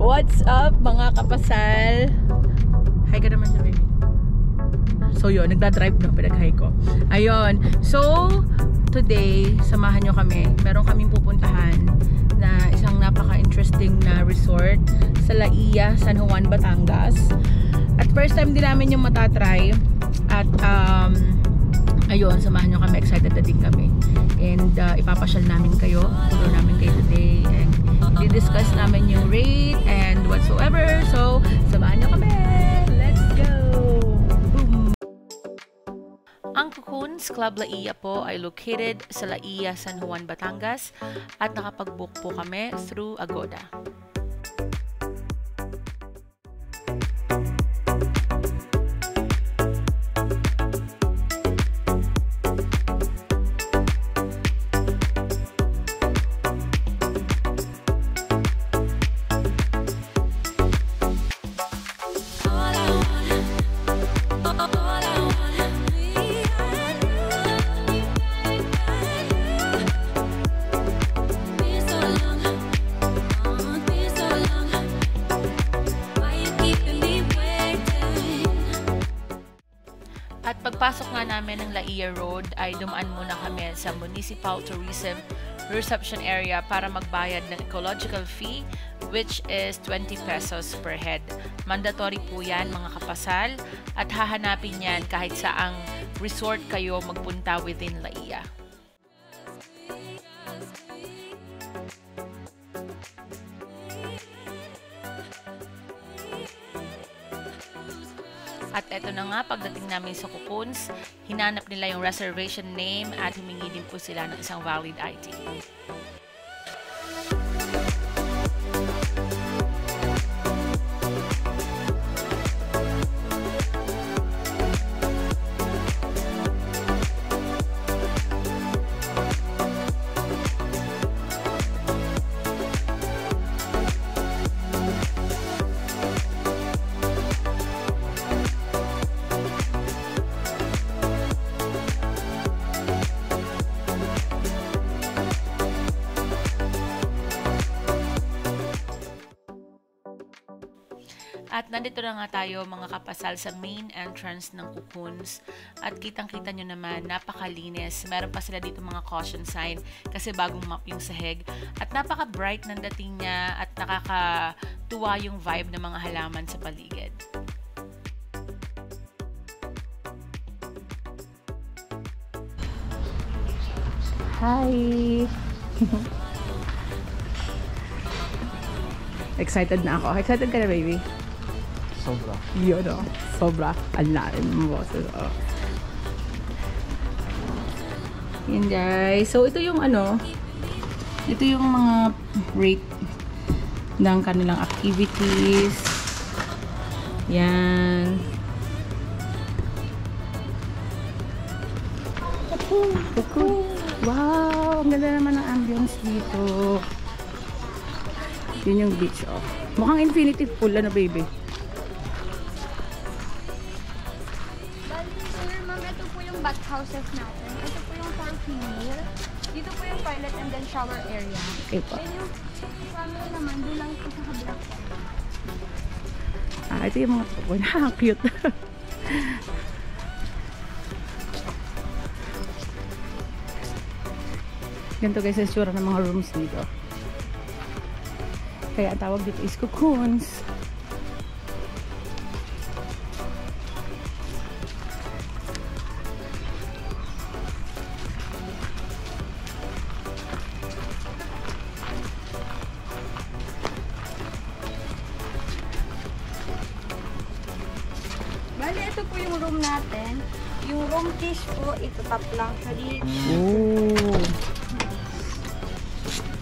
What's up mga kapasal? Hi ka naman siya, baby. So yun, nagdadrive na, pinag-hi ko. Ayun, so today, samahan nyo kami. Meron kaming pupuntahan na isang napaka-interesting na resort sa Laia, San Juan, Batangas. At first time din namin yung matatry. At ayun, samahan nyo kami, excited na din kami. And ipapasyal namin kayo, tuloy namin kayo today. And i-discuss namin yung rate and whatsoever. So, samahan nyo kami! Let's go! Boom! Ang Cocoons Club Laia po ay located sa Laia, San Juan, Batangas at nakapag-book po kami through Agoda. At pagpasok nga namin ng Laia Road ay dumaan muna kami sa Municipal Tourism Reception Area para magbayad ng ecological fee which is 20 pesos per head. Mandatory po yan mga kapasal at hahanapin yan kahit saang resort kayo magpunta within Laia. At eto na nga, pagdating namin sa Cocoons, hinanap nila yung reservation name at humingi din po sila ng isang valid ID. At nandito na nga tayo mga kapasal sa main entrance ng Cocoons. At kitang-kita nyo naman, napakalinis. Meron pa sila dito mga caution sign kasi bagong map yung sahig. At napaka-bright ng dating niya at nakakatuwa yung vibe ng mga halaman sa paligid. Hi! Excited na ako. Excited ka na, baby? Sobra. Yun o. Sobra. Ang lalim mo boses. Oh. Yan guys. So ito yung ano. Ito yung mga rate ng kanilang activities. Yan. Wow! Ang ganda naman ng ambience dito. Yun yung beach oh. Mukhang infinity pool ano baby. Houses natin. Ito po yung for female. Dito po yung toilet and then shower area. Okay po. Then yung family naman, doon lang po sa kabila. Ito yung mga tubo na. Cute. Ganito guys, yung sura ng mga rooms dito. Kaya ang tawag dito is Cocoons. Bale, ito po yung room natin. Yung room dish po, ito top lang siya dito. Oh.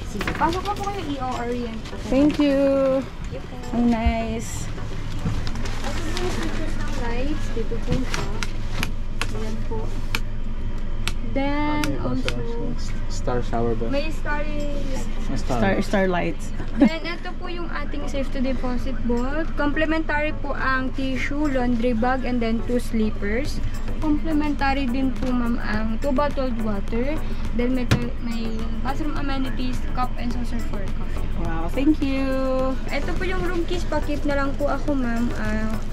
Sige, pasok na po kayo i-orient po. Thank you. Ang nice. Ito po yung features ng lights. Dito po siya. Ayan po. Then, also, Star shower ba? may Star lights. Then, ito po yung ating safety deposit vault. Complimentary po ang tissue, laundry bag, and then 2 sleepers. Complimentary din po ma'am ang 2 bottled water. Then may bathroom amenities, cup and saucer for coffee. Wow, thank you! Ito po yung room keys, pakip na lang po ako ma'am.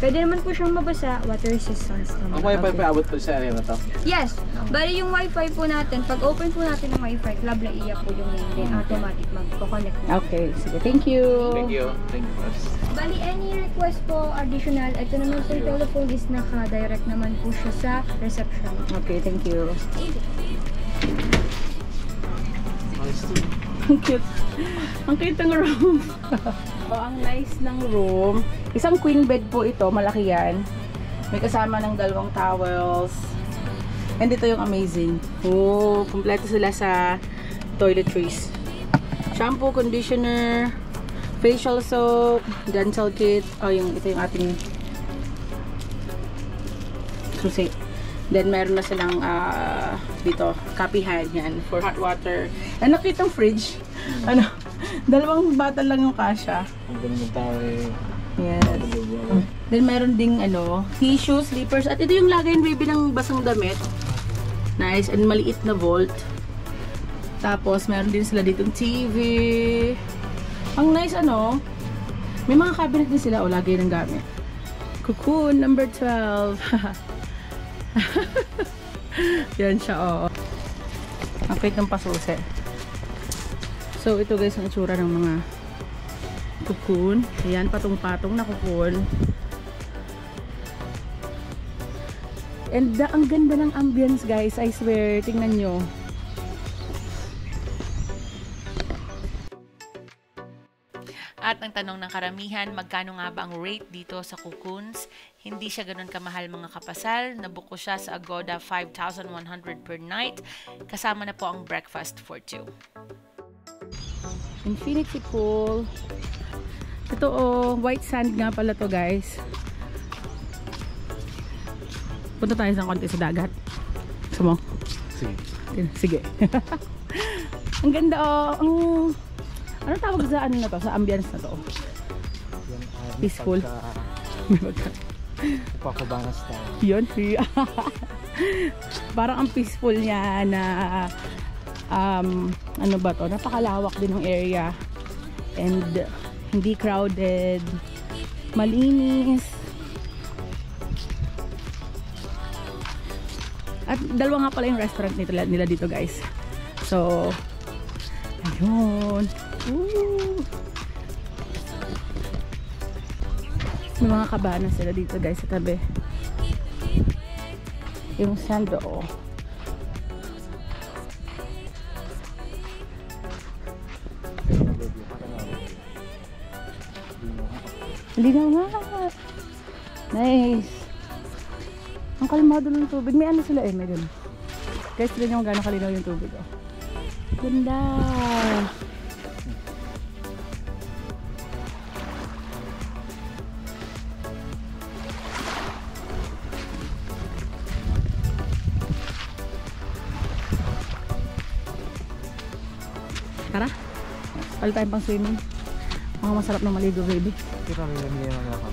Pwede naman po siyang mabasa, water resistance naman. Ang wifi pa abot po sa area na to? Yes! Bali yung wifi po natin, pag open po natin ng wifi, Club La Iya po yung name, then automatic magpo-connect na. Okay, sige. Thank you! Thank you. Thank you first. Bali, any request po additional, ito naman po yung telephone is naka-direct naman po siya sa reception. Okay, thank you. Nice too. Ang cute. Ang cute ng room. Ang nice ng room. Isang queen bed po ito. Malaki yan. May kasama ng 2 towels. And ito yung amazing. Oh, kompleto sila sa toiletries. Shampoo, conditioner, facial soap, dental kit. Oh, ito yung ating susi. Then, meron na silang dito, kapihan yan for hot water. And nakitang fridge. 2 bottle lang yung kasha. Ang ganda tayo eh. Yes. Then, meron ding tissue, slippers. At ito yung lagayin baby ng basang damit. Nice. And maliit na vault. Tapos, meron din sila dito TV. Ang nice may mga cabinet din sila. O, lagay ng gamit. Cocoon number 12. Yan siya, ang cute ng pasusi. So, ito guys ang itsura ng mga cocoon. Ayan, patong-patong na cocoon. And ang ganda ng ambience guys, I swear. Tingnan nyo. At ang tanong ng karamihan, magkano nga ba ang rate dito sa Cocoons? Hindi siya ganun kamahal mga kapasal. Nabuko siya sa Agoda 5,100 per night. Kasama na po ang breakfast for 2. Infinity pool. Ito white sand nga pala to guys. Punta tayo sa konti sa dagat. Gusto mo? Sige. Sige. Ang ganda ano tawag sa na to? Sa ambience na to? Peaceful. Upakabana style. Yun. Parang ang peaceful niya na ano ba to? Napakalawak din ng area. And hindi crowded. Malinis. At 2 nga pala yung restaurant nila dito guys. So, ayun. Ooh. May mga kabana sila dito guys sa tabi. Yung sand Linaw nga. Nice. Ang kalmado ng tubig. May sila may dun. Guys, tignan nyo kung gano'ng kalinaw yung tubig Ganda. Tara, pala tayong pang swimming. Mga masarap na maligo baby. Pero rin niya naman ako.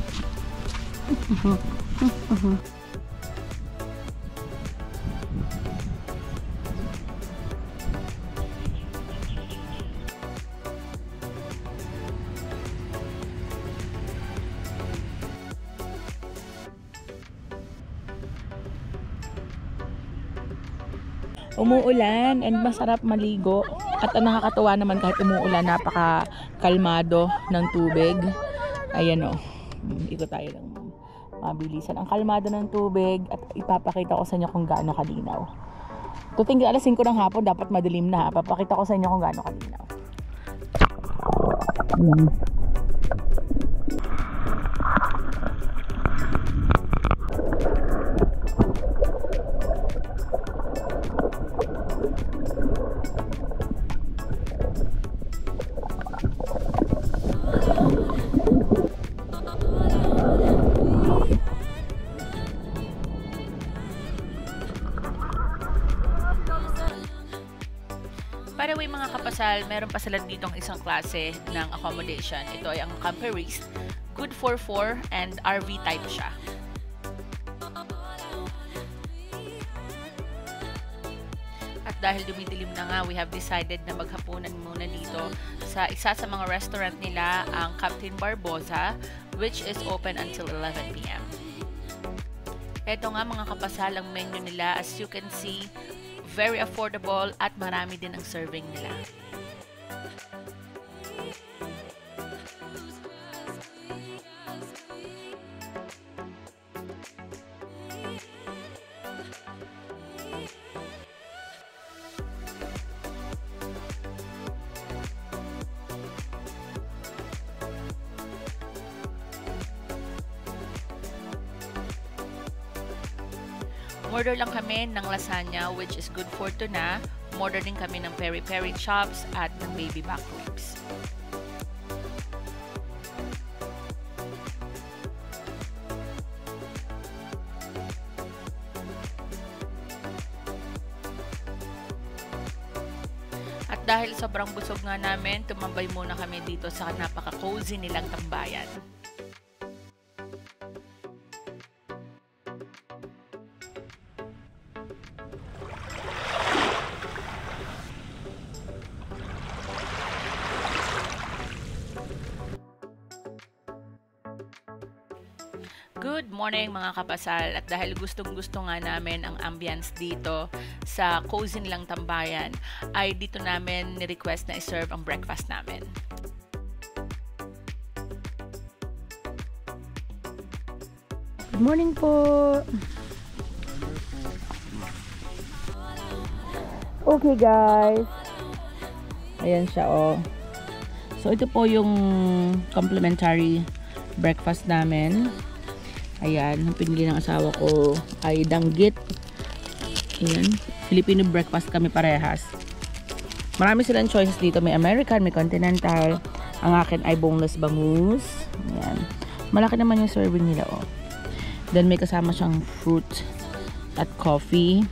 Umuulan and masarap maligo. At ang nakakatuwa naman kahit umuulan, napaka-kalmado ng tubig. Ayan ikot tayo ng mabilisan. Ang kalmado ng tubig at ipapakita ko sa inyo kung gaano kalinaw. Tuting alas 5 ng hapon, dapat madilim na. Papakita ko sa inyo kung gaano kalinaw. By the way mga kapasal, meron pa sila ditong isang klase ng accommodation. Ito ay ang camperiste. Good for 4 and RV type siya. dahil dumidilim na nga, we have decided na maghapunan muna dito sa isa sa mga restaurant nila, ang Captain Barbosa, which is open until 11 p.m. Ito nga mga kapasal ang menu nila. As you can see, very affordable at marami din ang serving nila. Order lang kami ng lasagna, which is good for tuna. Order din kami ng peri-peri chops at ng baby back ribs. At dahil sobrang busog nga namin, tumambay muna kami dito sa napaka-cozy nilang tambayan. Good morning mga kapasal, at dahil gustong-gusto nga namin ang ambience dito sa cozy nilang tambayan, ay dito namin ni-request na i-serve ang breakfast namin. Good morning po! Okay guys, ayan siya oh. So ito po yung complimentary breakfast namin. Ayan, ang pinili ng asawa ko ay danggit. Ayan, Filipino breakfast kami parehas. Marami silang choices dito. May American, may continental. Ang akin ay boneless bangus. Ayan. Malaki naman yung serving nila, oh. Then may kasama siyang fruit at coffee.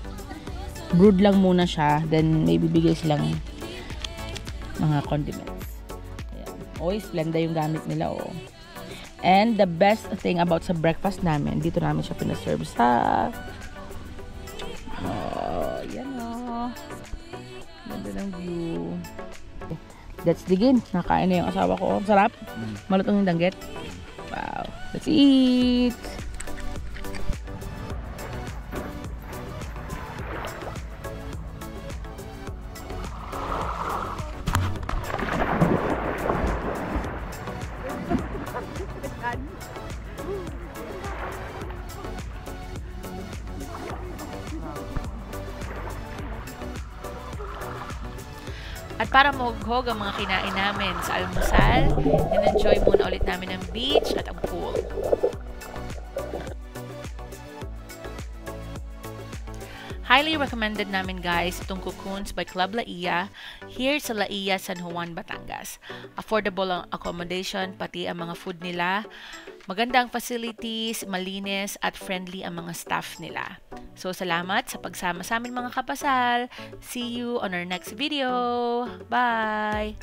Brewed lang muna siya. Then may bibigay silang mga condiments. Ayan. Oy, Splenda yung gamit nila, oh. And the best thing about sa breakfast namin, dito namin siya pinaserve sa yan o. Ganda ng view. Let's digin. Nakain na yung asawa ko. Sarap. Malutong yung danggit. Wow. Let's eat. At para mahughog ang mga kinain namin sa almusal, in-enjoy muna ulit namin ang beach at ang pool. Highly recommended namin guys itong Cocoons by Club Laia here sa Laia, San Juan, Batangas. Affordable ang accommodation, pati ang mga food nila. Maganda ang facilities, malinis at friendly ang mga staff nila. So salamat sa pagsama sa amin mga kapasal. See you on our next video. Bye!